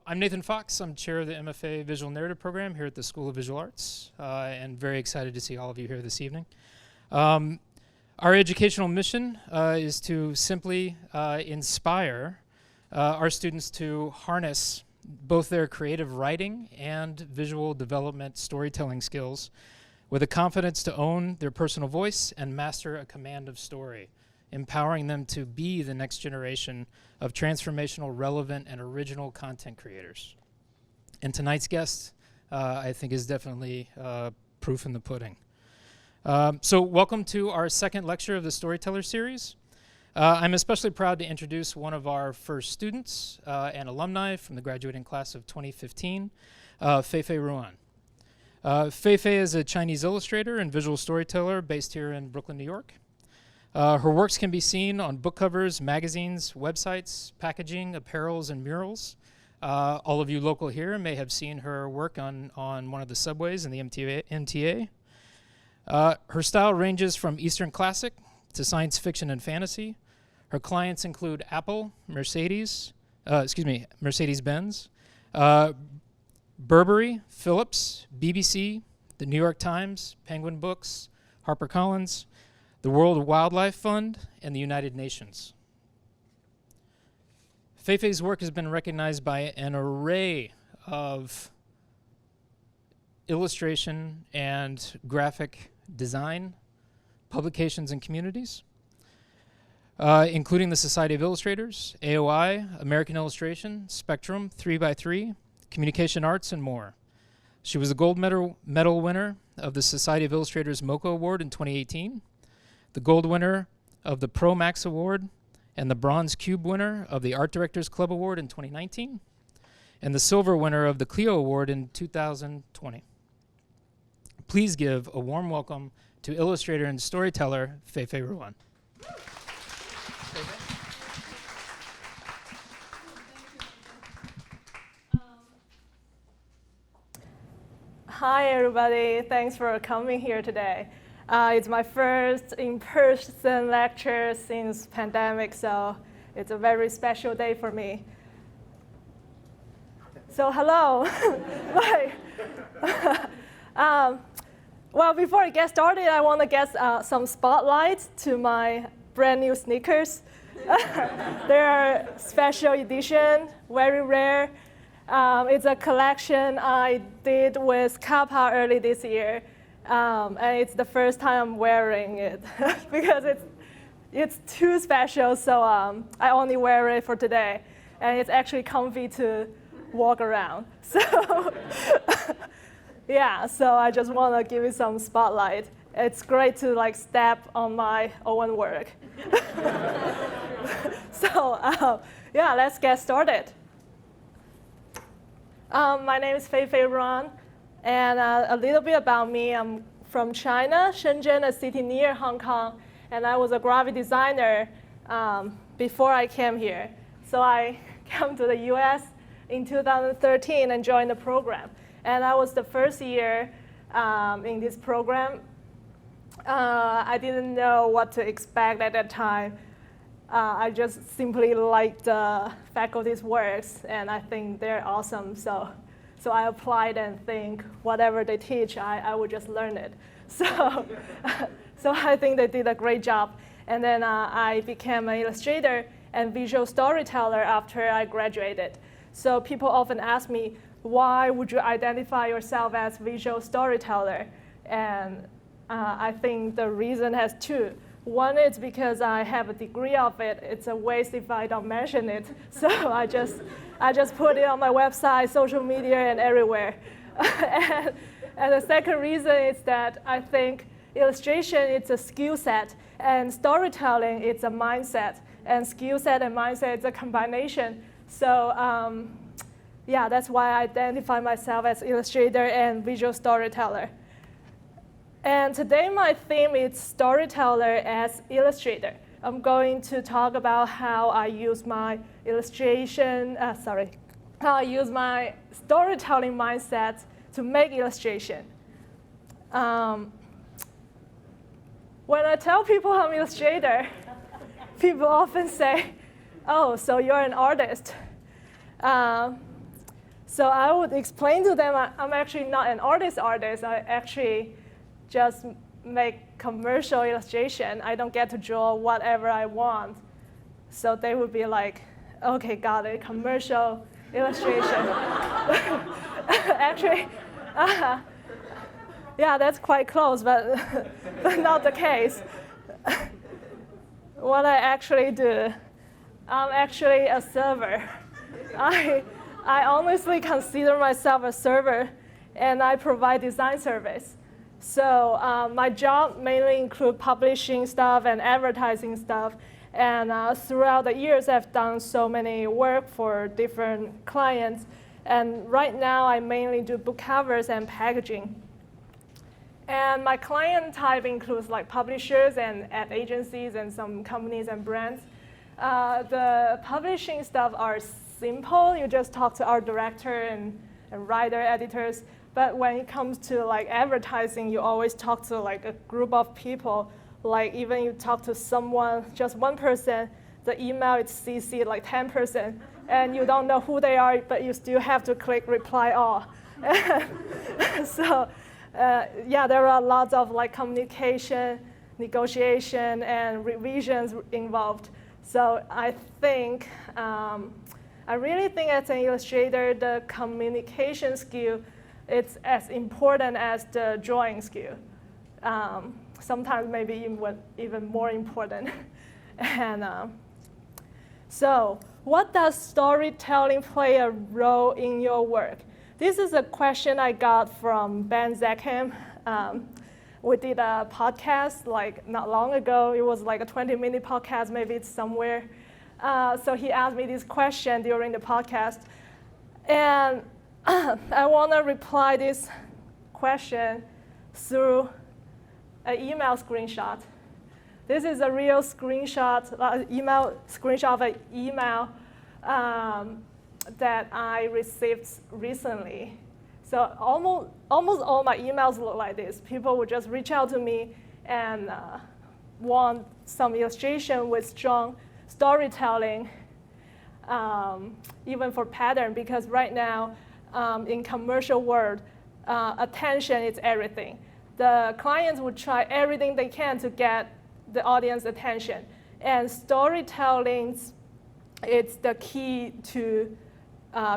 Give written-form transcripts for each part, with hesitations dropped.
I'm Nathan Fox. I'm chair of the MFA Visual Narrative Program here at the School of Visual Arts, and very excited to see all of you here this evening. Our educational mission is to simply inspire our students to harness both their creative writing and visual development storytelling skills with a confidence to own their personal voice and master a command of story, empowering them to be the next generation of transformational, relevant, and original content creators. And tonight's guest, I think, is definitely proof in the pudding. So welcome to our second lecture of the Storyteller series. I'm especially proud to introduce one of our first students and alumni from the graduating class of 2015, Feifei Ruan. Feifei is a Chinese illustrator and visual storyteller based here in Brooklyn, New York. Her works can be seen on book covers, magazines, websites, packaging, apparels, and murals. All of you local here may have seen her work on one of the subways in the MTA. Her style ranges from Eastern classic to science fiction and fantasy. Her clients include Apple, Mercedes-Benz, Burberry, Philips, BBC, the New York Times, Penguin Books, HarperCollins, the World Wildlife Fund, and the United Nations. Feifei's work has been recognized by an array of illustration and graphic design publications and communities, including the Society of Illustrators, AOI, American Illustration, Spectrum, 3x3, Communication Arts, and more. She was a gold medal winner of the Society of Illustrators MoCCA Award in 2018, the gold winner of the Promax Award, and the bronze cube winner of the Art Directors Club Award in 2019, and the silver winner of the CLIO Award in 2020. Please give a warm welcome to illustrator and storyteller Feifei Ruan. Hi, everybody. Thanks for coming here today. It's my first in-person lecture since pandemic, so it's a very special day for me. So hello. Well, before I get started, I want to get some spotlights to my brand new sneakers. They're special edition, very rare. It's a collection I did with Kappa early this year. And it's the first time I'm wearing it because it's too special, so I only wear it for today. And it's actually comfy to walk around. So yeah, so I just want to give you some spotlight. It's great to step on my own work. So yeah, let's get started. My name is Feifei Ruan. And a little bit about me, I'm from China, Shenzhen, a city near Hong Kong, and I was a graphic designer before I came here. So I came to the US in 2013 and joined the program. And I was the first year in this program. I didn't know what to expect at that time. I just simply liked the faculty's works, and I think they're awesome. So I applied and think whatever they teach, I would just learn it. So, so I think they did a great job. And then I became an illustrator and visual storyteller after I graduated. So people often ask me, why would you identify yourself as visual storyteller? And I think the reason has two. One is because I have a degree of it. It's a waste if I don't mention it. So I just put it on my website, social media, and everywhere. and the second reason is that I think illustration is a skill set, and storytelling is a mindset. And skill set and mindset is a combination. So yeah, that's why I identify myself as illustrator and visual storyteller. And today my theme is storyteller as illustrator. I'm going to talk about how I use my how I use my storytelling mindset to make illustration. When I tell people I'm an illustrator, people often say, oh, so you're an artist. So I would explain to them I'm actually not an artist. I actually just make commercial illustration. I don't get to draw whatever I want. So they would be like, okay, got it, commercial illustration. Actually, yeah, that's quite close, but, but not the case. What I actually do, I'm actually a server. I honestly consider myself a server, and I provide design service. So my job mainly includes publishing stuff and advertising stuff. And throughout the years, I've done so many work for different clients. And right now, I mainly do book covers and packaging. And my client type includes like publishers and ad agencies and some companies and brands. The publishing stuff are simple. You just talk to art director and writer, editors. But when it comes to like advertising, you always talk to like a group of people. Like even you talk to someone, just one person, the email is CC like 10%, and you don't know who they are, but you still have to click reply all. So yeah, there are lots of like communication, negotiation, and revisions involved. So I think, I really think as an illustrator, the communication skill it's as important as the drawing skill. Sometimes maybe even more important. And so what does storytelling play a role in your work? This is a question I got from Benz. We did a podcast like not long ago. It was like a 20-minute podcast, maybe it's somewhere. So he asked me this question during the podcast. And I want to reply this question through an email screenshot. This is a real screenshot, screenshot of an email that I received recently. So almost all my emails look like this. People would just reach out to me and want some illustration with strong storytelling, even for pattern, because right now in commercial world, attention is everything. The clients would try everything they can to get the audience attention. And storytelling, it's the key to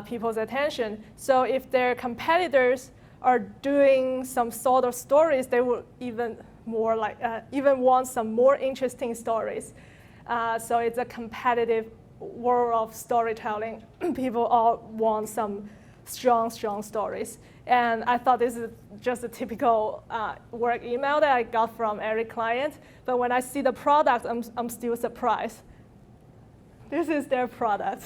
people's attention. So if their competitors are doing some sort of stories, they will even want some more interesting stories. So it's a competitive world of storytelling. People all want some strong stories. And I thought this is just a typical work email that I got from every client. But when I see the product, I'm still surprised. This is their product.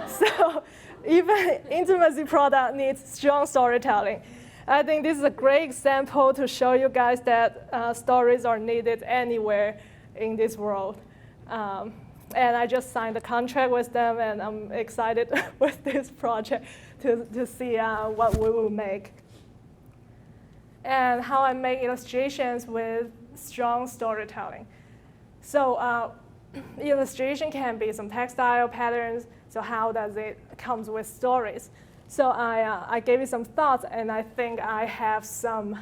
So even intimacy product needs strong storytelling. I think this is a great example to show you guys that stories are needed anywhere in this world. And I just signed a contract with them, and I'm excited with this project to see what we will make. And how I make illustrations with strong storytelling. So illustration can be some textile patterns. So how does it comes with stories? So I gave it some thoughts, and I think I have some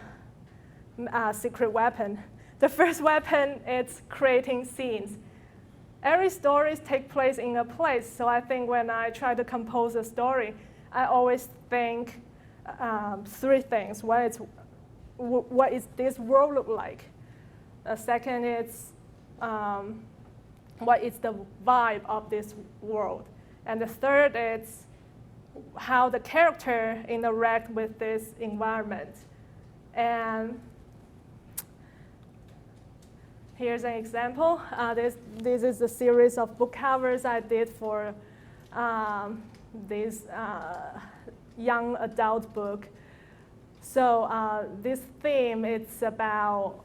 secret weapon. The first weapon is creating scenes. Every stories take place in a place. So I think when I try to compose a story, I always think three things. One is, what is this world look like? The second is, what is the vibe of this world? And the third is how the character interact with this environment. And here's an example. This is a series of book covers I did for this young adult book. So this theme, it's about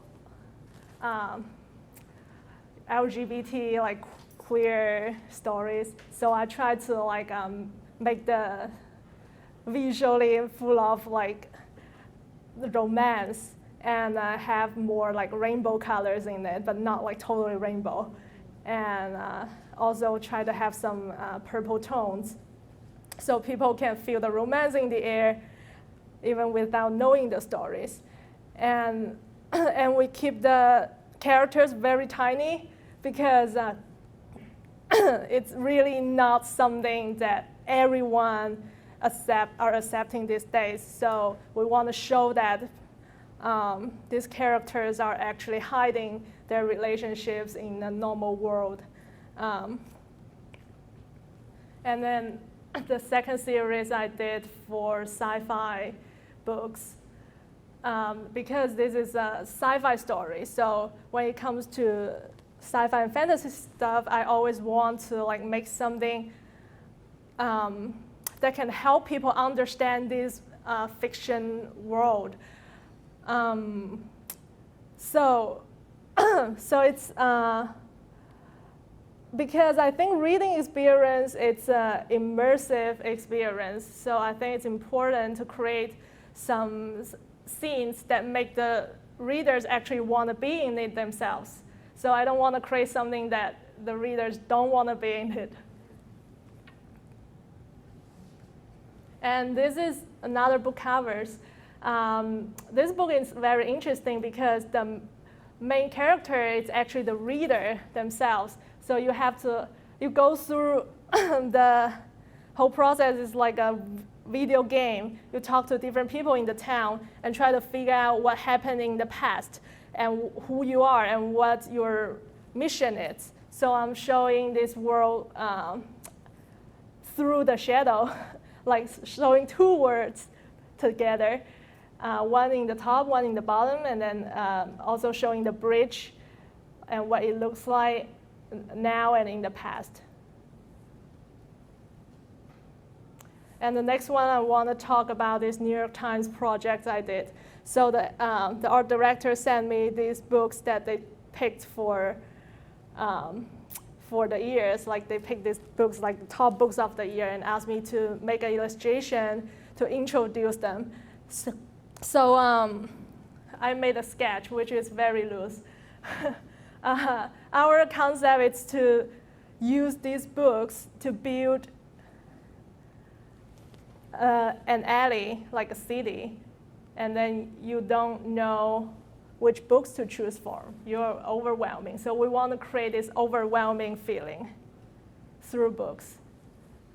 LGBT, like queer stories. So I tried to make the visually full of like the romance and have more like rainbow colors in it, but not like totally rainbow. And also try to have some purple tones. so people can feel the romance in the air even without knowing the stories. And, and we keep the characters very tiny because it's really not something that everyone are accepting these days. So we want to show that these characters are actually hiding their relationships in the normal world. And then the second series I did for sci-fi books, because this is a sci-fi story. So when it comes to sci-fi and fantasy stuff, I always want to like make something that can help people understand this fiction world. So it's because I think reading experience, it's an immersive experience. So I think it's important to create some scenes that make the readers actually want to be in it themselves. So I don't want to create something that the readers don't want to be in it. And this is another book covers. This book is very interesting because the main character is actually the reader themselves. So you go through the whole process is like a video game. You talk to different people in the town and try to figure out what happened in the past and who you are and what your mission is. So I'm showing this world through the shadow, like showing two words together, one in the top, one in the bottom, and then also showing the bridge and what it looks like now and in the past. And the next one I want to talk about is New York Times project I did. So the art director sent me these books that they picked for the years. Like they picked these books, like the top books of the year, and asked me to make an illustration to introduce them. So I made a sketch, which is very loose. Our concept is to use these books to build an alley, like a city, and then you don't know which books to choose from. You're overwhelming. So we want to create this overwhelming feeling through books.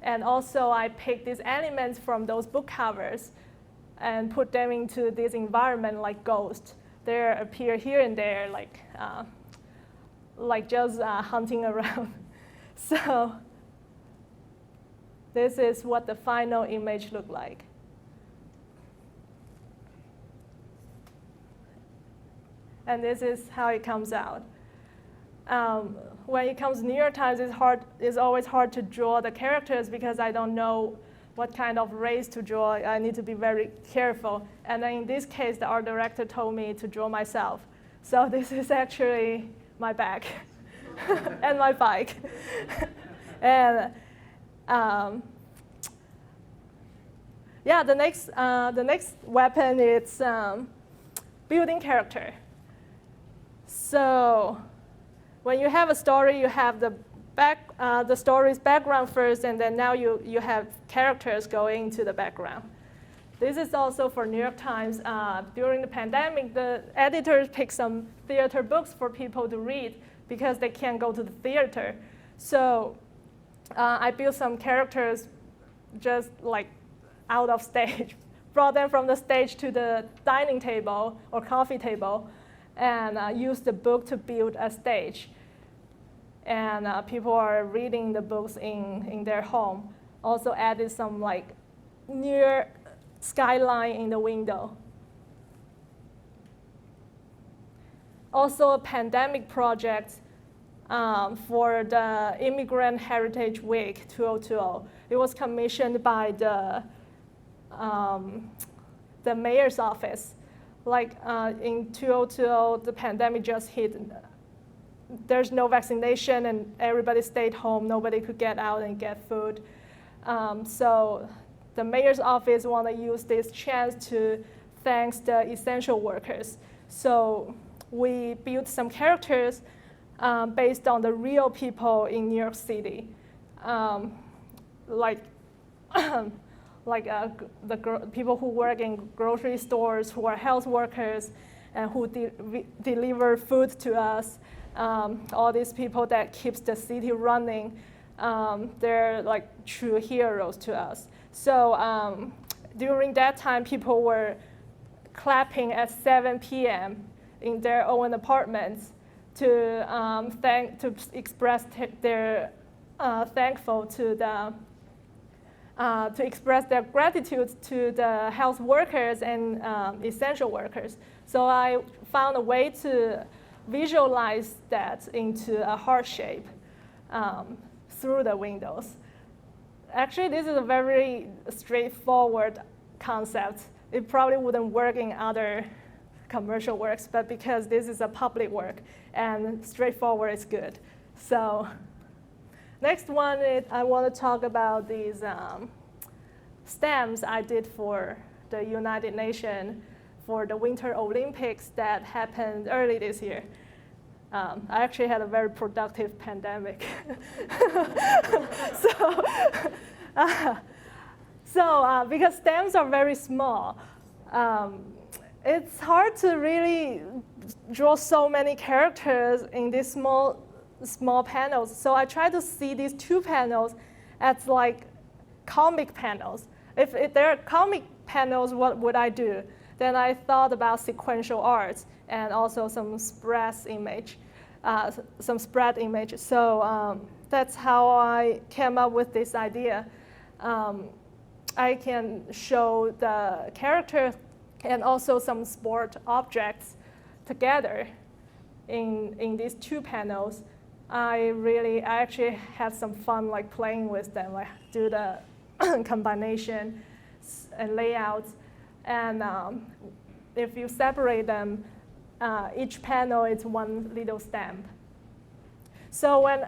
And also I picked these elements from those book covers and put them into this environment like ghosts. They appear here and there, like just hunting around. So this is what the final image looked like. And this is how it comes out. When it comes to New York Times, it's always hard to draw the characters because I don't know what kind of race to draw. I need to be very careful. And then in this case, the art director told me to draw myself. So this is actually my bag and my bike. And yeah, the next weapon is building character. So when you have a story, you have the story's background first, and then now you have characters going to the background. This is also for New York Times. During the pandemic, the editors picked some theater books for people to read because they can't go to the theater. So I built some characters just like out of stage, brought them from the stage to the dining table or coffee table, and used the book to build a stage. And people are reading the books in their home. Also added some like near skyline in the window. Also a pandemic project for the Immigrant Heritage Week 2020. It was commissioned by the mayor's office. Like in 2020, the pandemic just hit. There's no vaccination and everybody stayed home. Nobody could get out and get food. So the mayor's office want to use this chance to thank the essential workers. So we built some characters based on the real people in New York City. Like like people who work in grocery stores, who are health workers, and who deliver food to us. All these people that keeps the city running, they're like true heroes to us. So during that time, people were clapping at 7 p.m. in their own apartments to express their thankful to the to express their gratitude to the health workers and essential workers. So I found a way to visualize that into a heart shape through the windows. Actually, this is a very straightforward concept. It probably wouldn't work in other commercial works, but because this is a public work and straightforward is good. So next one, I want to talk about these stamps I did for the United Nations for the Winter Olympics that happened early this year. I actually had a very productive pandemic. So because stamps are very small, it's hard to really draw so many characters in these small panels. So I try to see these two panels as like comic panels. If there are comic panels, what would I do? Then I thought about sequential arts and also some spread image. So that's how I came up with this idea. I can show the characters and also some sport objects together in these two panels. I actually had some fun like playing with them, like do the combination and layouts. And if you separate them, each panel is one little stamp. So when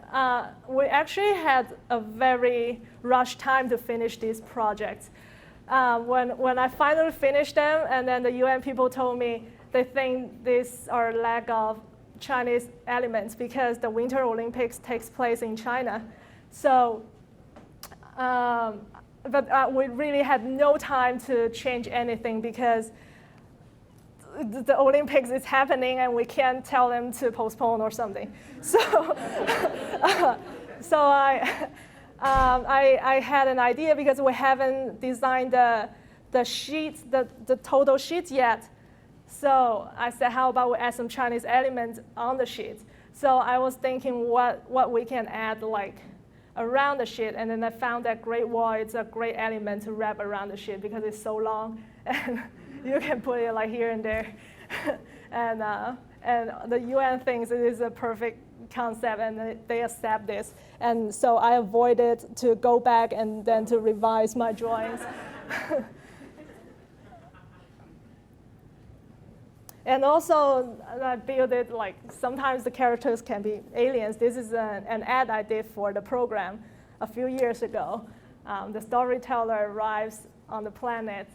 we actually had a very rushed time to finish these projects. When I finally finished them, and then the UN people told me they think these are lack of Chinese elements because the Winter Olympics takes place in China. So, but we really had no time to change anything because the Olympics is happening and we can't tell them to postpone or something. So, so I had an idea because we haven't designed the sheets, the total sheets yet. So I said, how about we add some Chinese elements on the sheet? So I was thinking what we can add like around the sheet, and then I found that Great Wall is a great element to wrap around the sheet because it's so long, and you can put it like here and there. And the UN thinks it is a perfect concept, and they accept this. And so I avoided to go back and then to revise my drawings. And also, I built it like sometimes the characters can be aliens. This is an ad I did for the program a few years ago. The storyteller arrives on the planet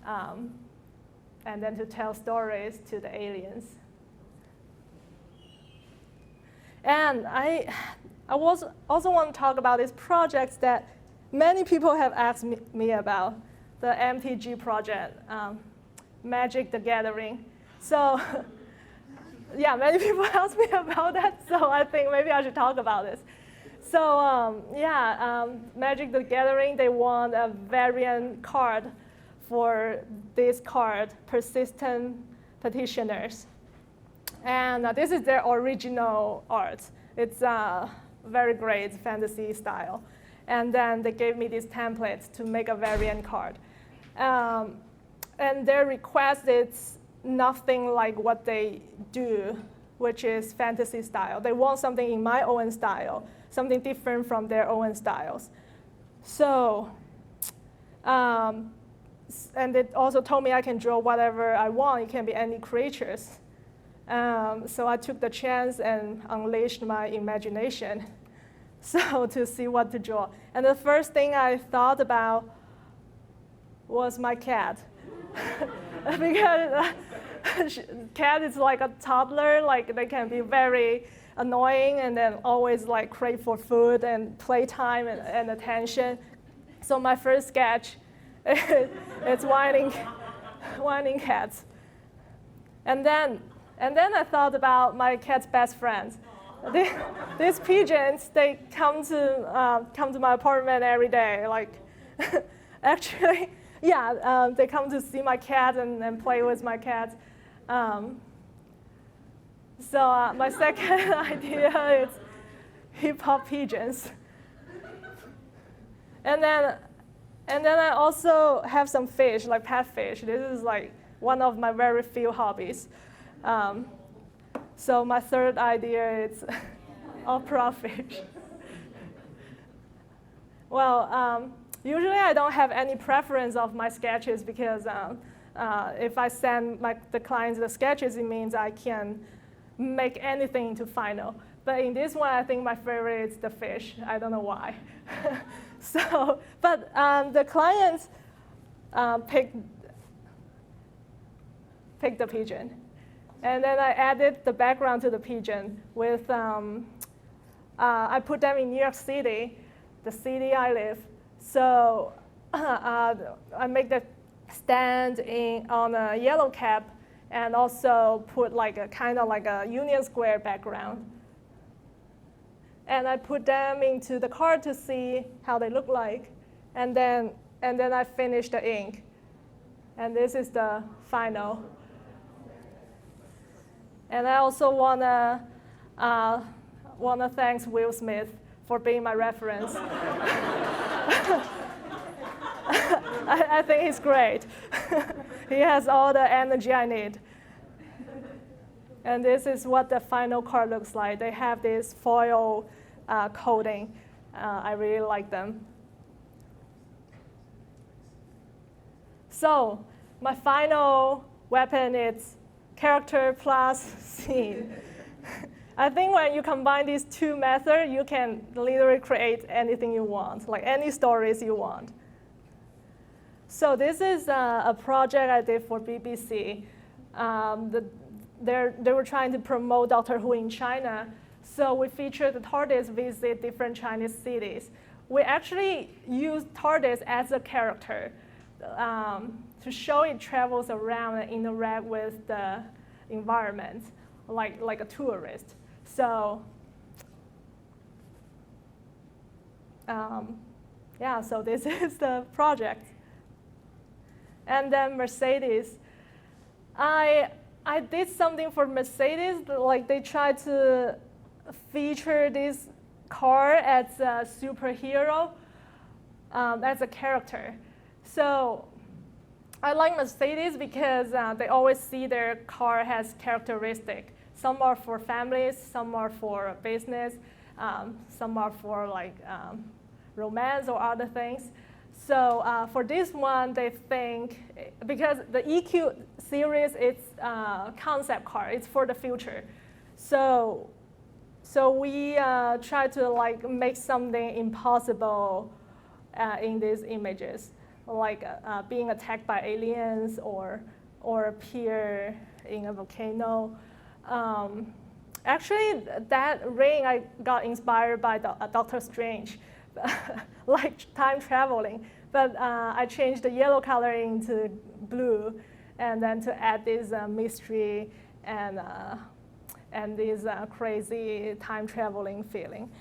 and then to tell stories to the aliens. And I also want to talk about these projects that many people have asked me about, the Mtg Project, Magic the Gathering. So yeah, many people asked me about that, so I think maybe I should talk about this. So Magic the Gathering, they won a variant card for this card, Persistent Petitioners. And this is their original art. It's very great fantasy style. And then they gave me these templates to make a variant card. And their request is nothing like what they do, which is fantasy style. They want something in my own style, something different from their own styles. So, and they also told me I can draw whatever I want. It can be any creatures. So I took the chance and unleashed my imagination so to see what to draw. And the first thing I thought about was my cat. Because cat is like a toddler, like they can be very annoying and then always like crave for food and playtime and attention. So my first sketch, it's whining cats. And then I thought about my cat's best friends. These pigeons, they come to my apartment every day. Like, actually, yeah, they come to see my cat and play with my cat. So my second idea is hip-hop pigeons. And then I also have some fish, like pet fish. This is like one of my very few hobbies. So my third idea is opera fish. Well, usually I don't have any preference of my sketches because if I send the clients the sketches, it means I can make anything into final. But in this one, I think my favorite is the fish. I don't know why. So, but the clients picked the pigeon. And then I added the background to the pigeon with, I put them in New York City, the city I live. So I make the stand on a yellow cap and also put like a kind of like a Union Square background. And I put them into the card to see how they look like. And then I finish the ink. And this is the final. And I also wanna thank Will Smith for being my reference. I think he's great. He has all the energy I need. And this is what the final card looks like. They have this foil coating. I really like them. So my final weapon is character plus scene. I think when you combine these two methods, you can literally create anything you want, like any stories you want. So this is a project I did for BBC. They were trying to promote Doctor Who in China. So we featured the TARDIS visit different Chinese cities. We actually used TARDIS as a character to show it travels around and interact with the environment, like a tourist. So yeah, so this is the project. And then Mercedes. I did something for Mercedes, like they tried to feature this car as a superhero, as a character. So I like Mercedes because they always see their car has characteristic. Some are for families, some are for business, some are for like romance or other things. So for this one, they think, because the EQ series, it's concept car, it's for the future. So we try to like make something impossible in these images, like being attacked by aliens or appear in a volcano. Actually, that ring I got inspired by Doctor Strange, like time traveling. But I changed the yellow color into blue, and then to add this mystery and this crazy time traveling feeling.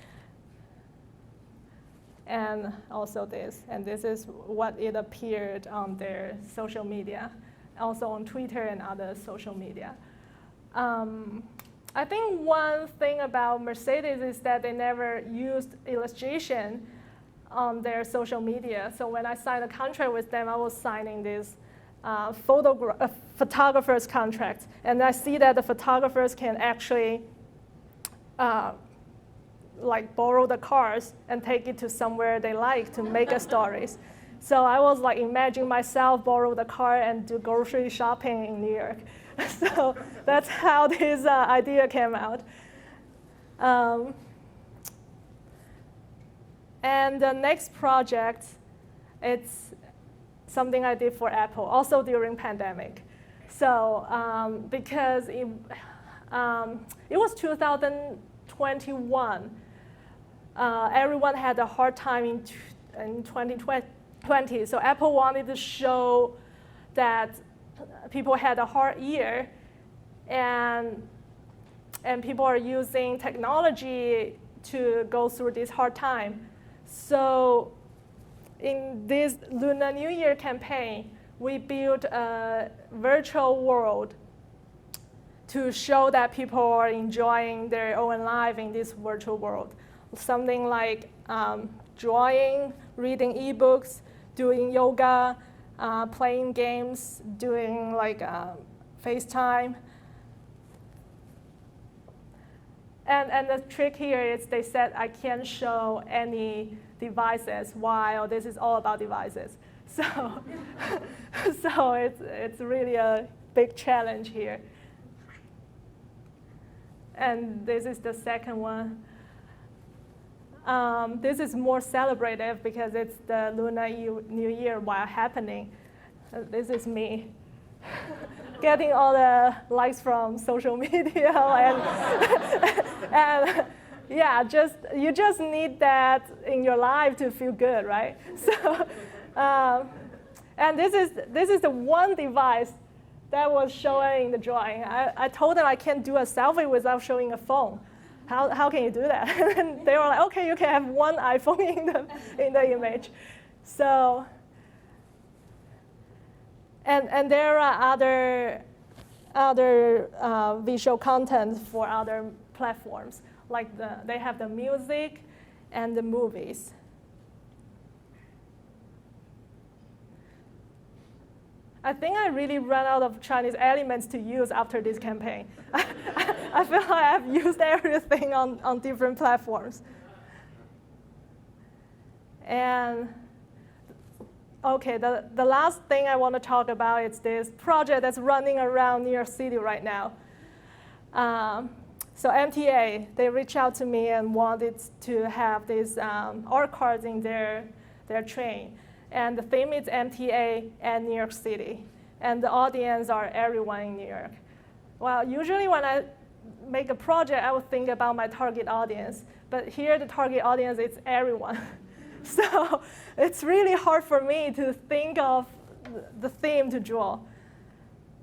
And also this, and this is what it appeared on their social media, also on Twitter and other social media. I think one thing about Mercedes is that they never used illustration on their social media. So when I signed a contract with them, I was signing this photographer's contract. And I see that the photographers can actually like borrow the cars and take it to somewhere they like to make a stories. So I was like imagining myself borrow the car and do grocery shopping in New York. So that's how this idea came out. And the next project, it's something I did for Apple, also during pandemic. So because it was 2021, everyone had a hard time in 2020 2020. So Apple wanted to show that people had a hard year, and people are using technology to go through this hard time. So in this Lunar New Year campaign, we built a virtual world to show that people are enjoying their own life in this virtual world. Something like drawing, reading ebooks, doing yoga, playing games, doing like FaceTime. And the trick here is they said I can't show any devices while this is all about devices. So, so it's really a big challenge here. And this is the second one. This is more celebrative because it's the Lunar New Year while happening. This is me getting all the likes from social media and yeah, you just need that in your life to feel good, right? So, and this is the one device that was showing in the drawing. I told them I can't do a selfie without showing a phone. How can you do that? And they were like, okay, you can have one iPhone in the image. So, and there are other visual content for other platforms, like they have the music and the movies. I think I really ran out of Chinese elements to use after this campaign. I feel like I've used everything on different platforms. And okay, the last thing I want to talk about is this project that's running around New York City right now. So MTA, they reached out to me and wanted to have these art cards in their train. And the theme is MTA and New York City. And the audience are everyone in New York. Well, usually when I make a project, I would think about my target audience. But here, the target audience is everyone. So it's really hard for me to think of the theme to draw.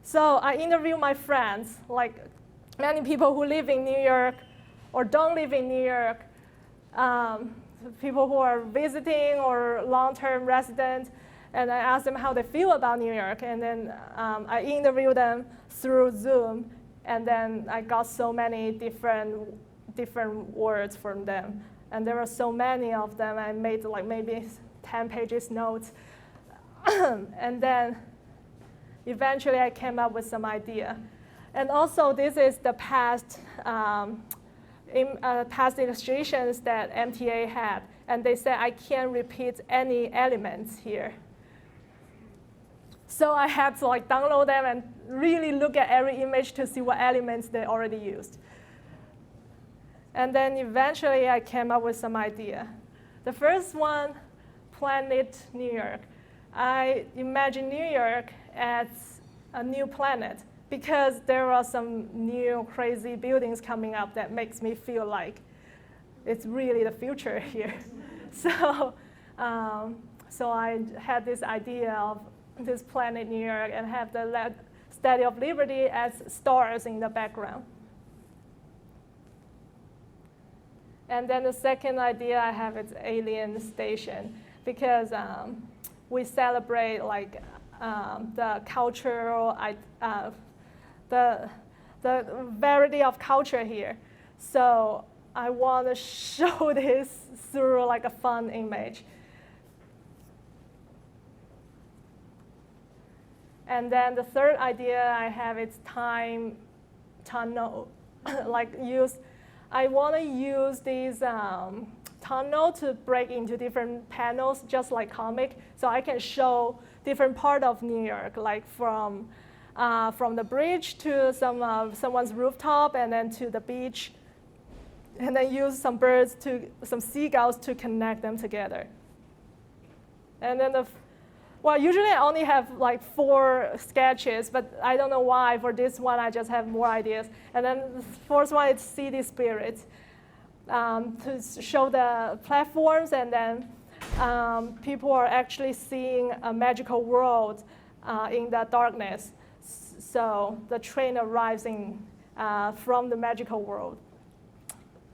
So I interview my friends, like many people who live in New York or don't live in New York, people who are visiting or long-term residents, and I ask them how they feel about New York. And then I interview them through Zoom, and then I got so many different words from them. And there were so many of them. I made like maybe 10 pages notes. And then eventually I came up with some idea. And also this is the past illustrations that MTA had. And they said I can't repeat any elements here. So I had to like download them and really look at every image to see what elements they already used. And then eventually I came up with some idea. The first one, Planet New York. I imagine New York as a new planet because there are some new crazy buildings coming up that makes me feel like it's really the future here. So I had this idea of this Planet New York and have the Statue of Liberty as stars in the background. And then the second idea I have is Alien Station, because we celebrate like the cultural, the variety of culture here. So I want to show this through like a fun image. And then the third idea I have is time tunnel, I want to use these tunnel to break into different panels, just like comic, so I can show different part of New York, like from the bridge to someone's rooftop, and then to the beach, and then use some some seagulls to connect them together. And then well, usually I only have like 4 sketches, but I don't know why. For this one, I just have more ideas. And then the fourth one is City Spirits, to show the platforms and then people are actually seeing a magical world in the darkness. So the train arrives from the magical world.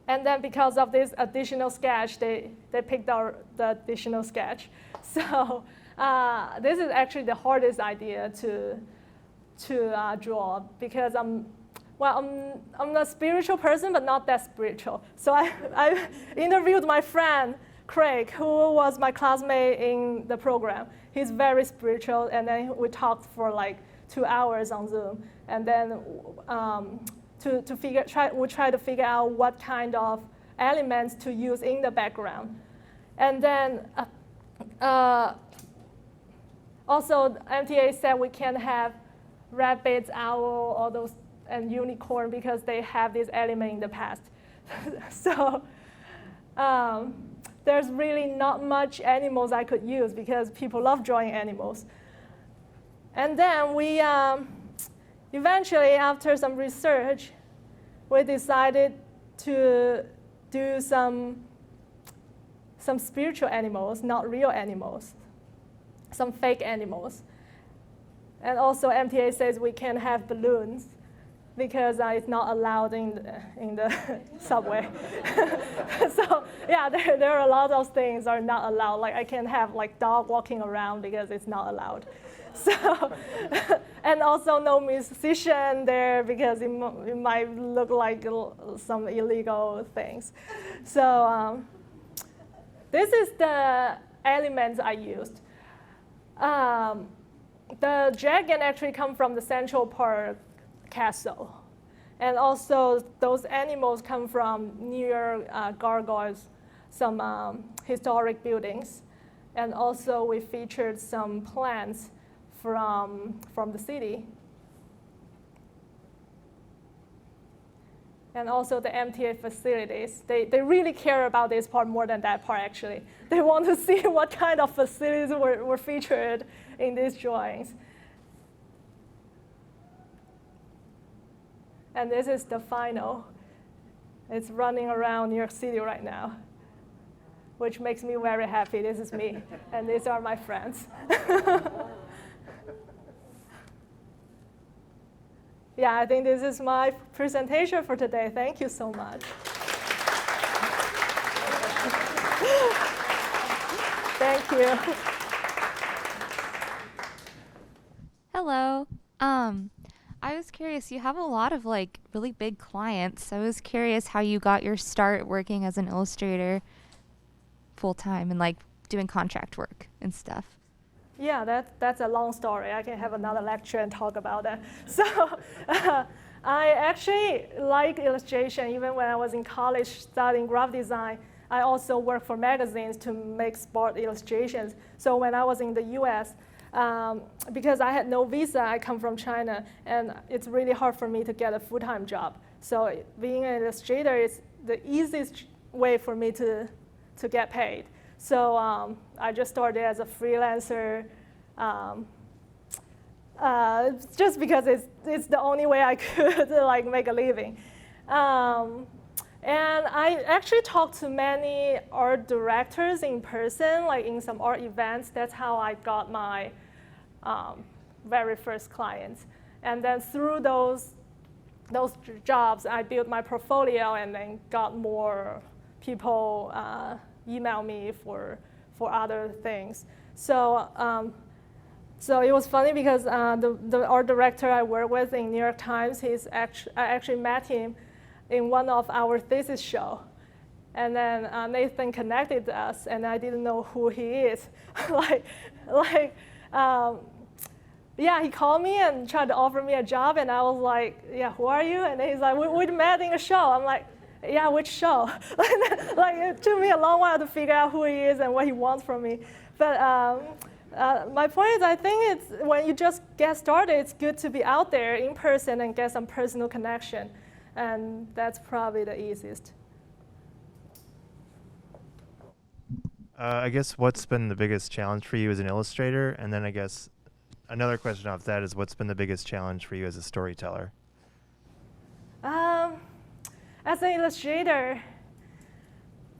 And then because of this additional sketch, they picked the additional sketch. So this is actually the hardest idea to draw, because I'm a spiritual person, but not that spiritual. So I interviewed my friend, Craig, who was my classmate in the program. He's very spiritual, and then we talked for like 2 hours on Zoom. And then we try to figure out what kind of elements to use in the background. And then also MTA said we can't have rabbits, owl, all those, and unicorn, because they have this element in the past. So there's really not much animals I could use, because people love drawing animals. And then we eventually, after some research, we decided to do some spiritual animals, not real animals, some fake animals. And also MTA says we can't have balloons, because it's not allowed in the subway. So yeah, there are a lot of things are not allowed. Like I can't have like dog walking around, because it's not allowed. So, and also no musician there, because it might look like some illegal things. So this is the elements I used. The dragon actually come from the Central Park castle. And also those animals come from near gargoyles, some historic buildings. And also we featured some plants from the city. And also the MTA facilities. They really care about this part more than that part, actually. They want to see what kind of facilities were featured in these drawings. And this is the final. It's running around New York City right now, which makes me very happy. This is me, and these are my friends. Yeah, I think this is my presentation for today. Thank you so much. Thank you. Hello. I was curious, you have a lot of like really big clients. I was curious how you got your start working as an illustrator full time and like doing contract work and stuff. Yeah, that's a long story. I can have another lecture and talk about that. So I actually like illustration. Even when I was in college studying graphic design, I also worked for magazines to make sport illustrations. So when I was in the US, because I had no visa, I come from China, and it's really hard for me to get a full-time job. So being an illustrator is the easiest way for me to get paid. So I just started as a freelancer, just because it's the only way I could like make a living. And I actually talked to many art directors in person, like in some art events. That's how I got my very first clients. And then through those jobs, I built my portfolio, and then got more people email me for other things. So so it was funny, because the art director I work with in New York Times, I actually met him in one of our thesis show. And then Nathan connected us, and I didn't know who he is. Yeah, he called me and tried to offer me a job, and I was like, yeah, who are you? And he's like, we met in a show. I'm like, yeah, which show? Like it took me a long while to figure out who he is and what he wants from me. But my point is, I think it's when you just get started, it's good to be out there in person and get some personal connection. And that's probably the easiest. I guess what's been the biggest challenge for you as an illustrator? And then I guess another question off that is, what's been the biggest challenge for you as a storyteller? As an illustrator,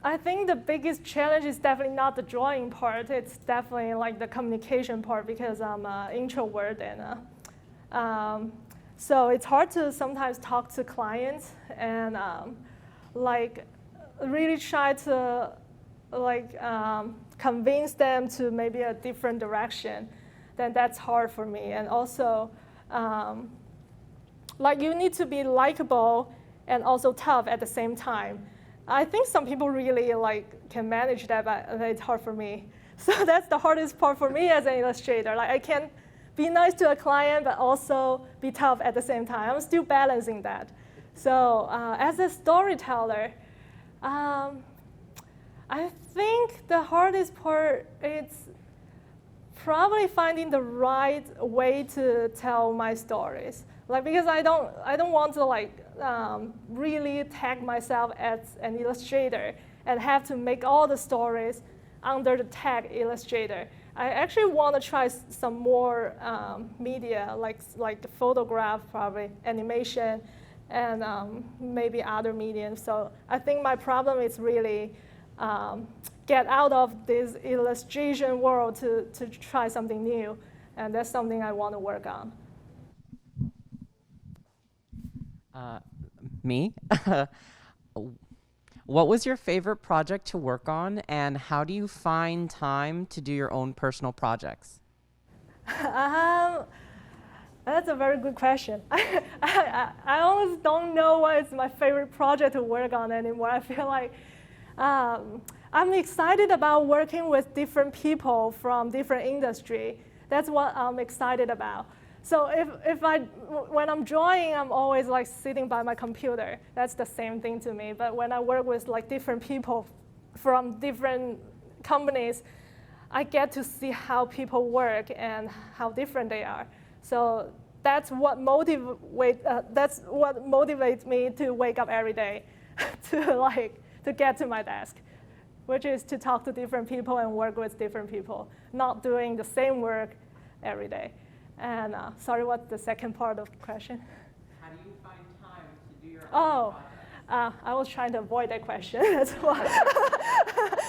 I think the biggest challenge is definitely not the drawing part. It's definitely like the communication part because I'm an introvert and so it's hard to sometimes talk to clients and like really try to like convince them to maybe a different direction. Then that's hard for me. And also like you need to be likable and also tough at the same time. I think some people really like can manage that, but it's hard for me. So that's the hardest part for me as an illustrator. Like I can be nice to a client, but also be tough at the same time. I'm still balancing that. So as a storyteller, I think the hardest part is probably finding the right way to tell my stories. Like because I don't want to like really tag myself as an illustrator and have to make all the stories under the tag illustrator. I actually want to try some more media, like the photograph, probably animation, and maybe other mediums. So I think my problem is really get out of this illustration world to try something new, and that's something I want to work on. Me? What was your favorite project to work on, and how do you find time to do your own personal projects? That's a very good question. I almost don't know what is my favorite project to work on anymore. I feel like I'm excited about working with different people from different industry. That's what I'm excited about. So when I'm drawing, I'm always like sitting by my computer. That's the same thing to me. But when I work with like different people from different companies, I get to see how people work and how different they are. So that's what motivates me to wake up every day to get to my desk, which is to talk to different people and work with different people, not doing the same work every day. And sorry, what's the second part of the question? How do you find time to do your own projects? I was trying to avoid that question. That's why.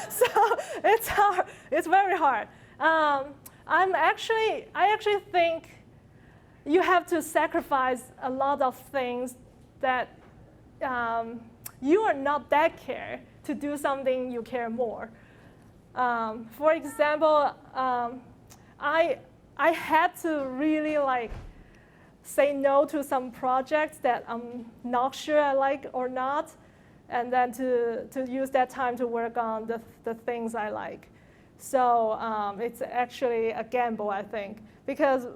So it's hard. It's very hard. I actually think you have to sacrifice a lot of things that you are not that care to do something you care more. For example, I had to really like say no to some projects that I'm not sure I like or not, and then to use that time to work on the things I like. So it's actually a gamble, I think, because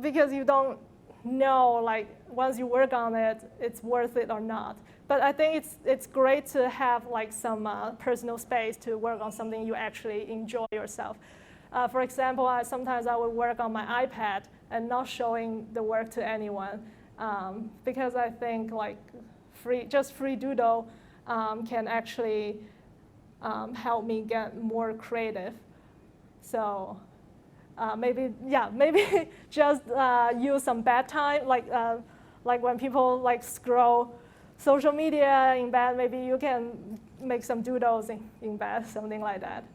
you don't know like once you work on it, it's worth it or not. But I think it's great to have like some personal space to work on something you actually enjoy yourself. For example, sometimes I would work on my iPad and not showing the work to anyone because I think like free doodle can actually help me get more creative. So maybe just use some bed time, like when people like scroll social media in bed, maybe you can make some doodles in bed, something like that.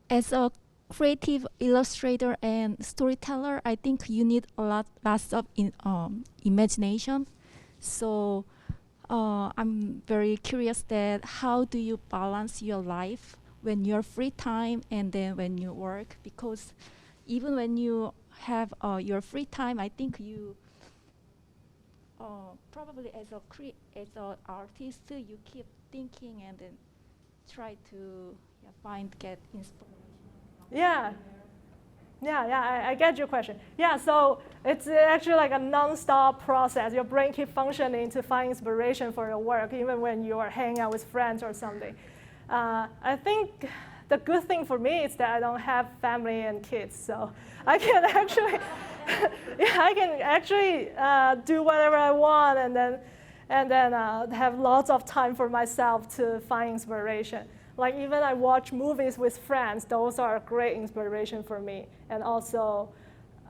As a creative illustrator and storyteller, I think you need lots of imagination. So I'm very curious that how do you balance your life when you're free time and then when you work? Because even when you have your free time, I think you probably as an artist, you keep thinking and then try to get inspiration. I get your question. Yeah, so it's actually like a non-stop process. Your brain keeps functioning to find inspiration for your work, even when you are hanging out with friends or something. I think the good thing for me is that I don't have family and kids, so I can actually, do whatever I want, and then have lots of time for myself to find inspiration. Like even I watch movies with friends, those are a great inspiration for me. And also,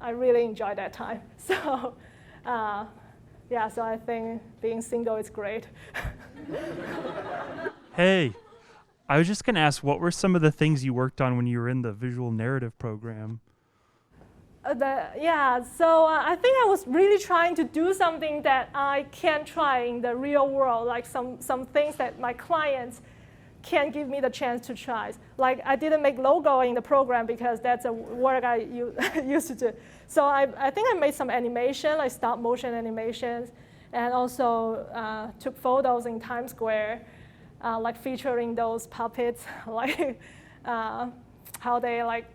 I really enjoy that time. So yeah, so I think being single is great. Hey, I was just going to ask, what were some of the things you worked on when you were in the visual narrative program? So I think I was really trying to do something that I can try in the real world, like some things that my clients can give me the chance to try. Like I didn't make logo in the program because that's a work I used to do. So I think I made some animation, like stop motion animations, and also took photos in Times Square, like featuring those puppets, like how they like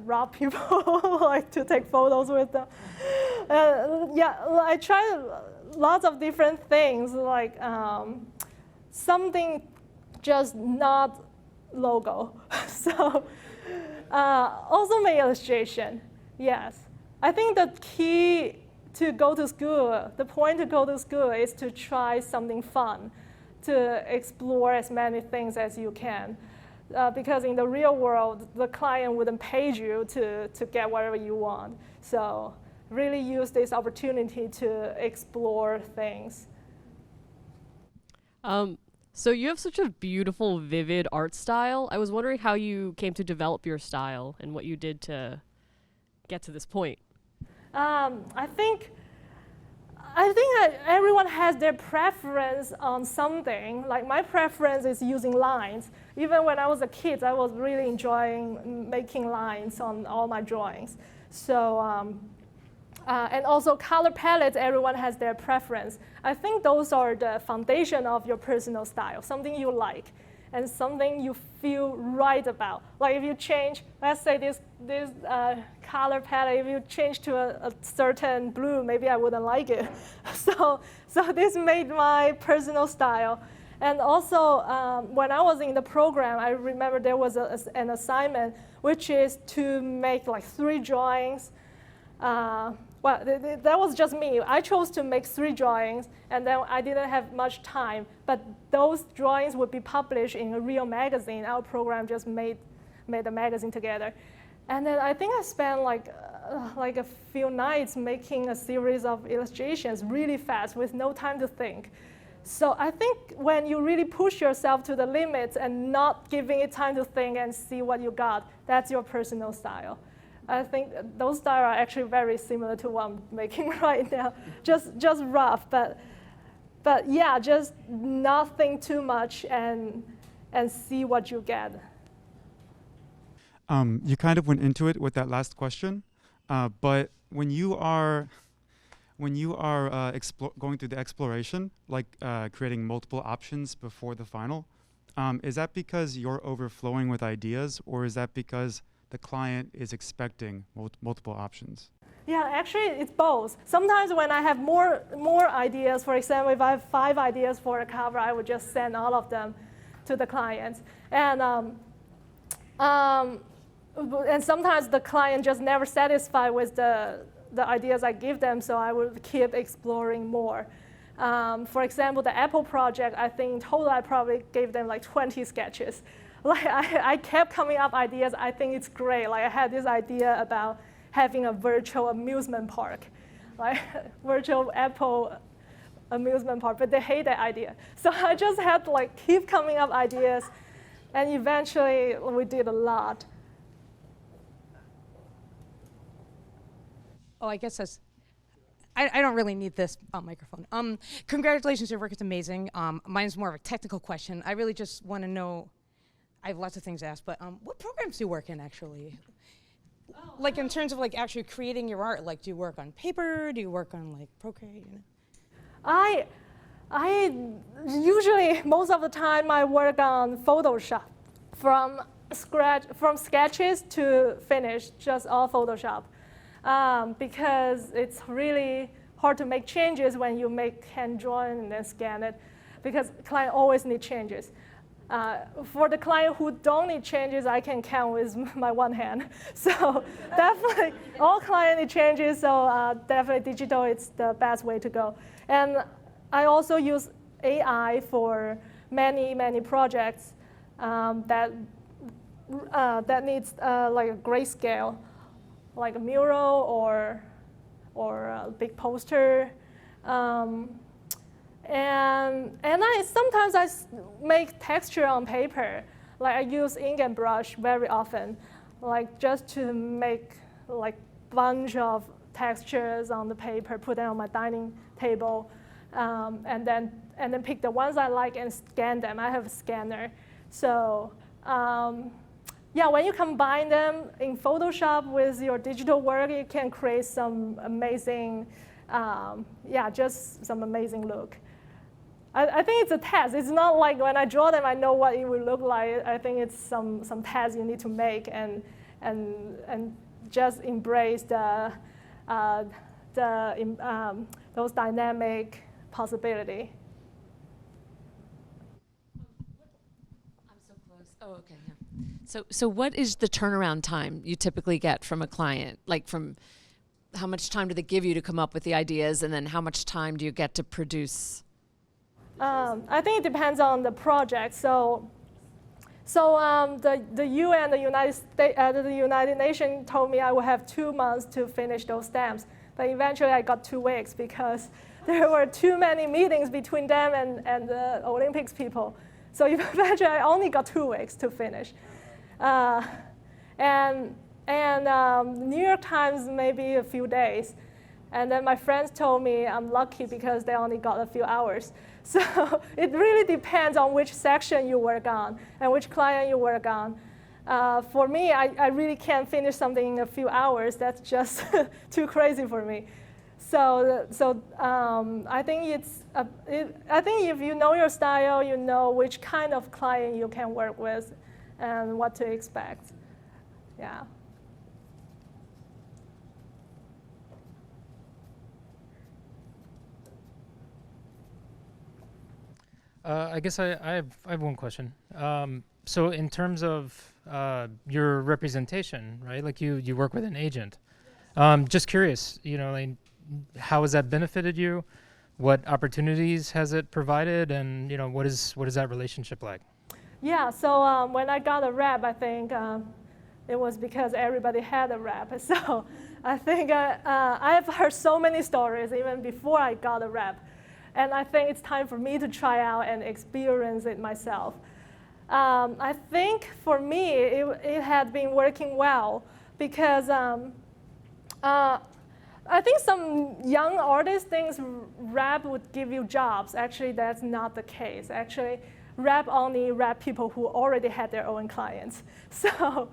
rob people, like to take photos with them. I tried lots of different things, like something just not logo. So also my illustration, yes. I think the key to go to school, the point to go to school is to try something fun, to explore as many things as you can. Because in the real world, the client wouldn't pay you to get whatever you want. So really use this opportunity to explore things. So you have such a beautiful, vivid art style. I was wondering how you came to develop your style and what you did to get to this point. I think everyone has their preference on something. Like my preference is using lines. Even when I was a kid, I was really enjoying making lines on all my drawings. So, and also color palettes, everyone has their preference. I think those are the foundation of your personal style, something you like and something you feel right about. Like if you change, let's say this color palette, if you change to a certain blue, maybe I wouldn't like it. So this made my personal style. And also, when I was in the program, I remember there was an assignment, which is to make like 3 drawings. That was just me. I chose to make 3 drawings, and then I didn't have much time. But those drawings would be published in a real magazine. Our program just made a magazine together. And then I think I spent like a few nights making a series of illustrations really fast with no time to think. So I think when you really push yourself to the limits and not giving it time to think and see what you got, that's your personal style. I think those styles are actually very similar to what I'm making right now. Just rough, but yeah, just not think too much and see what you get. You kind of went into it with that last question, but when you are going through the exploration, like creating multiple options before the final, is that because you're overflowing with ideas, or is that because the client is expecting multiple options? Yeah, actually, it's both. Sometimes when I have more ideas, for example, if I have 5 ideas for a cover, I would just send all of them to the clients. And sometimes the client just never satisfied with the ideas I give them, so I would keep exploring more. For example, the Apple project, I think in total I probably gave them like 20 sketches. Like I kept coming up ideas. I think it's great. Like I had this idea about having a virtual amusement park, like virtual Apple amusement park, but they hate that idea. So I just had to like keep coming up ideas, and eventually we did a lot. Oh, I guess that's. I don't really need this microphone. Congratulations, your work is amazing. Mine's more of a technical question. I really just want to know. I have lots of things to ask, but what programs do you work in actually? Like in terms of like actually creating your art, like do you work on paper? Do you work on like Procreate? You know? I usually, most of the time, I work on Photoshop, from sketches to finish, just all Photoshop, because it's really hard to make changes when you make hand drawing and then scan it, because client always need changes. For the client who don't need changes, I can count with my one hand. So definitely, all client need changes, so definitely digital is the best way to go. And I also use AI for many projects that needs like a grayscale, like a mural or a big poster. And sometimes make texture on paper. Like I use ink and brush very often, like just to make like bunch of textures on the paper, put them on my dining table, and then pick the ones I like and scan them. I have a scanner. So yeah, when you combine them in Photoshop with your digital work, you can create some amazing, just some amazing look. I think it's a test. It's not like when I draw them, I know what it will look like. I think it's some tests you need to make and just embrace those dynamic possibility. I'm so close. Oh, okay. Yeah. So what is the turnaround time you typically get from a client? Like from how much time do they give you to come up with the ideas, and then how much time do you get to produce? I think it depends on the project. The UN, the United Nations told me I would have 2 months to finish those stamps, but eventually I got 2 weeks because there were too many meetings between them and the Olympics people. So eventually I only got 2 weeks to finish. New York Times maybe a few days. And then my friends told me I'm lucky because they only got a few hours. So it really depends on which section you work on and which client you work on. For me, I really can't finish something in a few hours. That's just too crazy for me. So I think I think if you know your style, you know which kind of client you can work with and what to expect. Yeah. I guess I have one question. So in terms of your representation, right? Like you work with an agent. Just curious, like, how has that benefited you? What opportunities has it provided, and what is that relationship like? Yeah. So when I got a rep, I think it was because everybody had a rep. So I think I've heard so many stories even before I got a rep. And I think it's time for me to try out and experience it myself. I think for me, it had been working well because I think some young artists think rap would give you jobs. Actually, that's not the case. Actually, rap only rap people who already had their own clients. So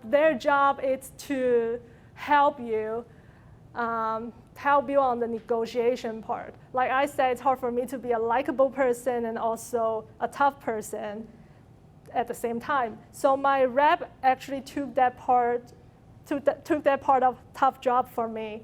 their job is to help you on the negotiation part. Like I said, it's hard for me to be a likable person and also a tough person at the same time. So my rep actually took that part of tough job for me.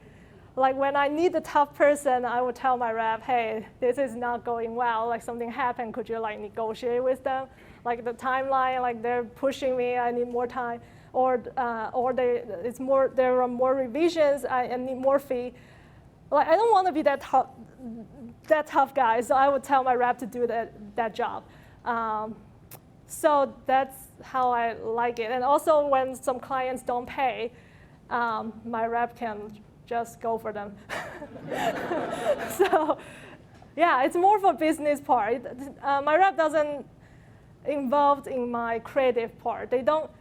Like when I need a tough person, I would tell my rep, hey, this is not going well. Like something happened. Could you like negotiate with them? Like the timeline, like they're pushing me. I need more time. Or there are more revisions. I need more fee. Like I don't want to be that tough guy, so I would tell my rep to do that job. So that's how I like it. And also when some clients don't pay, my rep can just go for them. So yeah, it's more for business part. My rep doesn't involved in my creative part. I don't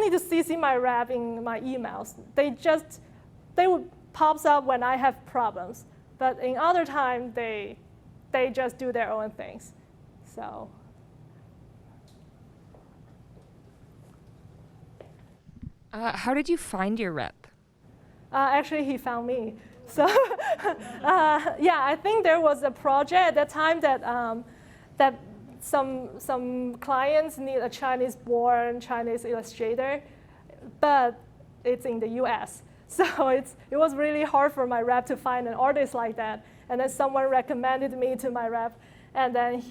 need to CC my rep in my emails. They would pops up when I have problems, but in other time they just do their own things. So. How did you find your rep? Actually, he found me. So yeah, I think there was a project at that time that some clients need a Chinese-born Chinese illustrator, but it's in the U.S. So it was really hard for my rep to find an artist like that. And then someone recommended me to my rep, and then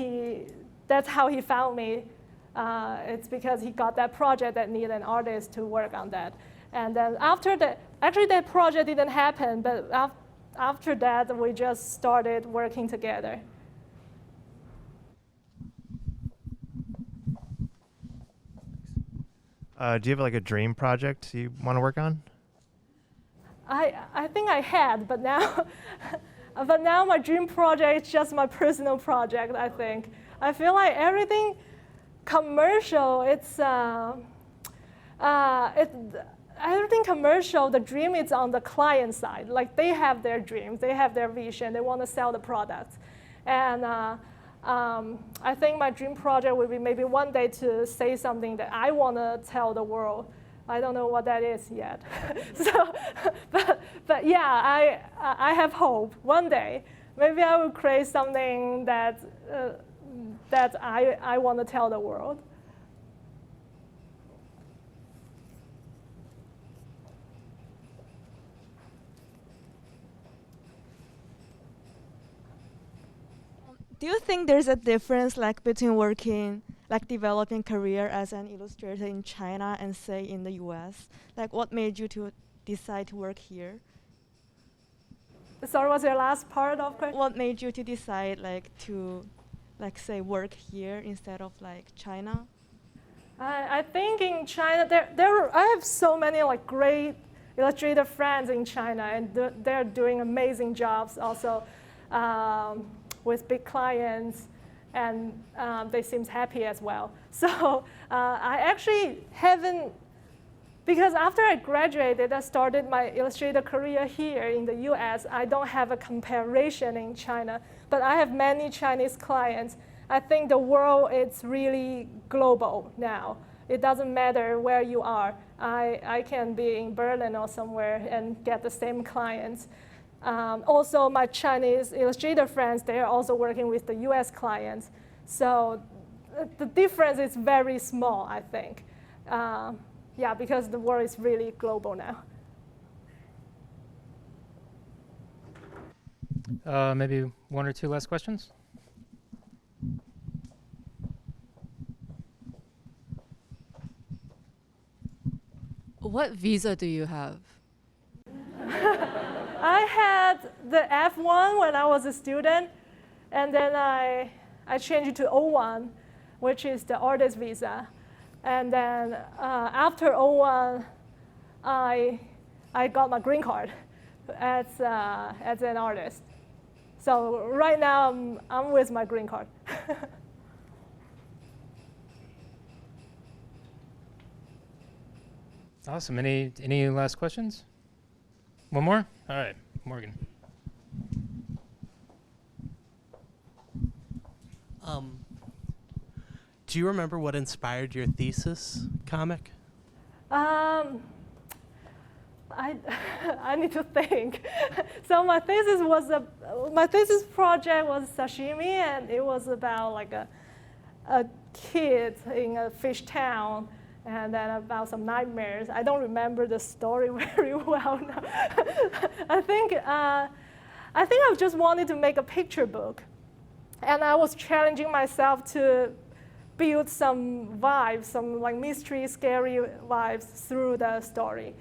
that's how he found me. It's because he got that project that needed an artist to work on that. And then after that, actually that project didn't happen, but after that, we just started working together. Do you have like a dream project you want to work on? I think I had, but now But now my dream project is just my personal project, I think. I feel like everything commercial, everything commercial, the dream is on the client side. Like they have their dreams, they have their vision, they want to sell the product. And I think my dream project would be maybe one day to say something that I want to tell the world. I don't know what that is yet. So, but yeah, I have hope. One day, maybe I will create something that I want to tell the world. Do you think there's a difference like between working, like developing career as an illustrator in China and say in the US? Like what made you to decide to work here? Sorry, what's your last part of question? What made you to decide like to, like say work here instead of like China? I think in China, I have so many like great illustrator friends in China, and they're doing amazing jobs also. With big clients, and they seem happy as well. So I actually haven't, because after I graduated, I started my illustrator career here in the US. I don't have a comparison in China, but I have many Chinese clients. I think the world is really global now. It doesn't matter where you are. I can be in Berlin or somewhere and get the same clients. Also, my Chinese illustrator friends, they are also working with the US clients. So the difference is very small, I think. Yeah, because the world is really global now. Maybe one or two last questions? What visa do you have? I had the F1 when I was a student, and then I changed it to O1, which is the artist visa. And then after O1, I got my green card as an artist. So right now I'm with my green card. Awesome. Any last questions? One more? All right, Morgan. Do you remember what inspired your thesis comic? I need to think. So my thesis project was sashimi, and it was about like a kid in a fish town, and then about some nightmares. I don't remember the story very well now. I think I just wanted to make a picture book, and I was challenging myself to build some vibes, some like mystery, scary vibes through the story.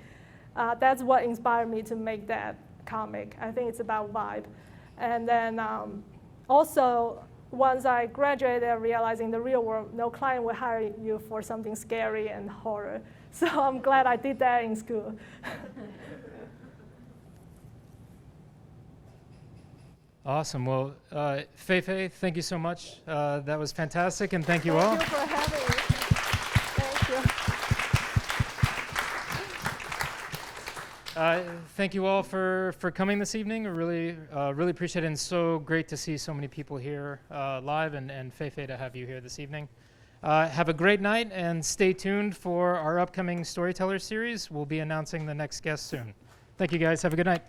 That's what inspired me to make that comic. I think it's about vibe. And then also, once I graduated, I realized in the real world, no client will hire you for something scary and horror. So I'm glad I did that in school. Awesome. Well, Feifei, thank you so much. That was fantastic, and thank you all. Thank you for having me. Thank you. Thank you all for coming this evening. I really appreciate it, and so great to see so many people here live, and Feifei to have you here this evening. Have a great night, and stay tuned for our upcoming Storyteller series. We'll be announcing the next guest soon. Thank you, guys. Have a good night.